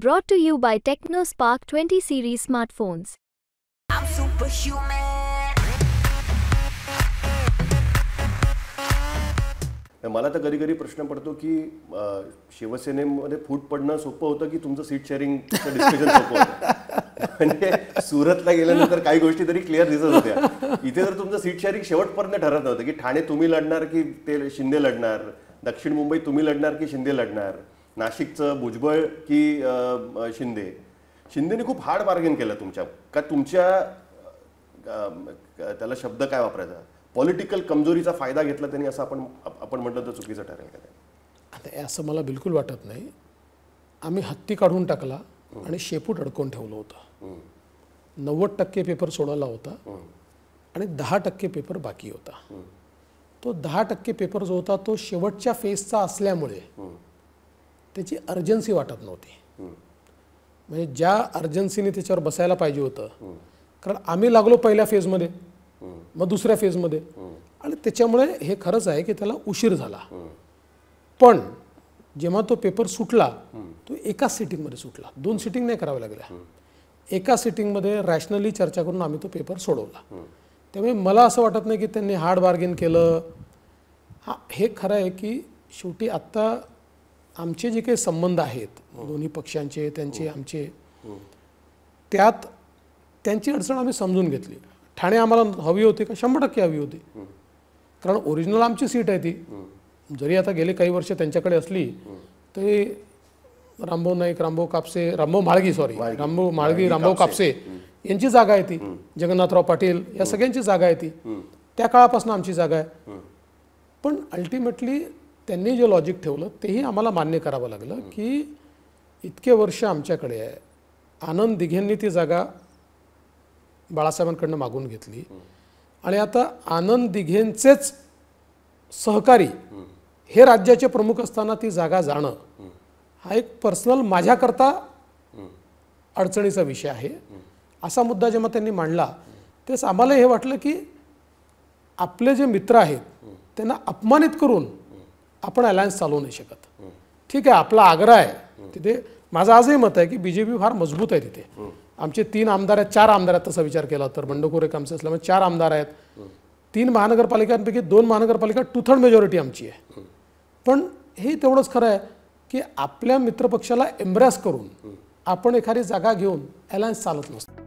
Brought to you by TechnoSpark 20 series smartphones. I'm superhuman. मला तर कधी कधी प्रश्न पडतो की शिवसेनेमध्ये फूट पडणं सोपं होतं की तुमचं सीट शेअरिंगचं डिस्कशन सोपं होतं. म्हणजे सुरतला गेल्यानंतर काही गोष्टी तरी क्लिअर दिसत होत्या. इथे जर तुमचं सीट शेअरिंग शेवटपर्यंत ठरत नव्हतं की ठाणे तुम्ही लढणार की ते शिंदे लढणार, दक्षिण मुंबई तुम्ही लढणार की शिंदे लढणार, नाशिकचं भुजबळ की शिंदेने खूप हार्ड बार्गेन केलं तुमच्या का तुमच्या त्याला शब्द काय वापरायचा, पॉलिटिकल कमजोरीचा फायदा घेतला त्यांनी असं आपण म्हटलं तर चुकीचं ठरेल का? आता असं मला बिलकुल वाटत नाही. आम्ही हत्ती काढून टाकला आणि शेपूट अडकवून ठेवलं होतं. 90% पेपर सोडवला होता आणि 10% पेपर बाकी होता. तो 10% पेपर जो होता तो शेवटच्या फेजचा असल्यामुळे त्याची अर्जन्सी वाटत नव्हती. म्हणजे ज्या अर्जन्सीने त्याच्यावर बसायला पाहिजे होतं, कारण आम्ही लागलो पहिल्या फेजमध्ये, मग दुसऱ्या फेजमध्ये, आणि त्याच्यामुळे हे खरंच आहे की त्याला उशीर झाला. पण जेव्हा तो पेपर सुटला तो एकाच सिटिंगमध्ये सुटला. 2 सिटिंग नाही कराव्या लागल्या. एका सिटिंगमध्ये रॅशनली चर्चा करून आम्ही तो पेपर सोडवला. त्यामुळे मला असं वाटत नाही की त्यांनी हार्ड बार्गेन केलं. हां, हे खरं आहे की शेवटी आत्ता आमचे जे काही संबंध आहेत दोन्ही पक्षांचे, त्यांचे आमचे, त्यात त्यांची अडचण आम्ही समजून घेतली. ठाणे आम्हाला हवी होती का? 100% हवी होती. कारण ओरिजिनल आमची सीट आहे ती. जरी आता गेले काही वर्ष त्यांच्याकडे असली तरी रामभाऊ नाईक, रामभाऊ कापसे यांची जागा आहे ती. जगन्नाथराव पाटील या सगळ्यांची जागा आहे ती. त्या काळापासून आमची जागा आहे. पण अल्टिमेटली त्यांनी जे लॉजिक ठेवलं तेही आम्हाला मान्य करावं लागलं की इतके वर्ष आमच्याकडे आहे. आनंद दिघेंनी ती जागा बाळासाहेबांकडनं मागून घेतली आणि आता आनंद दिघेंचेच सहकारी हे राज्याचे प्रमुख असताना ती जागा जाणं हा एक पर्सनल माझ्याकरता अडचणीचा विषय आहे. असा मुद्दा जेव्हा त्यांनी मांडला तेच आम्हाला हे वाटलं की आपले जे मित्र आहेत त्यांना अपमानित करून आपण अलायन्स चालवू नाही शकत. ठीक आहे, आपला आग्रह आहे तिथे. माझं आजही मत आहे की बीजेपी फार मजबूत आहे तिथे. आमचे 3 आमदार आहेत, 4 आमदार आहेत. तसा विचार केला तर बंडखोर एक आमचे असल्यामुळे 4 आमदार आहेत. 3 महानगरपालिकांपैकी 2 महानगरपालिका 2/3 मेजॉरिटी आमची आहे. पण हे तेवढंच खरं आहे की आपल्या मित्रपक्षाला एम्ब्रेस करून आपण एखादी जागा घेऊन अलायन्स चालत नसतो.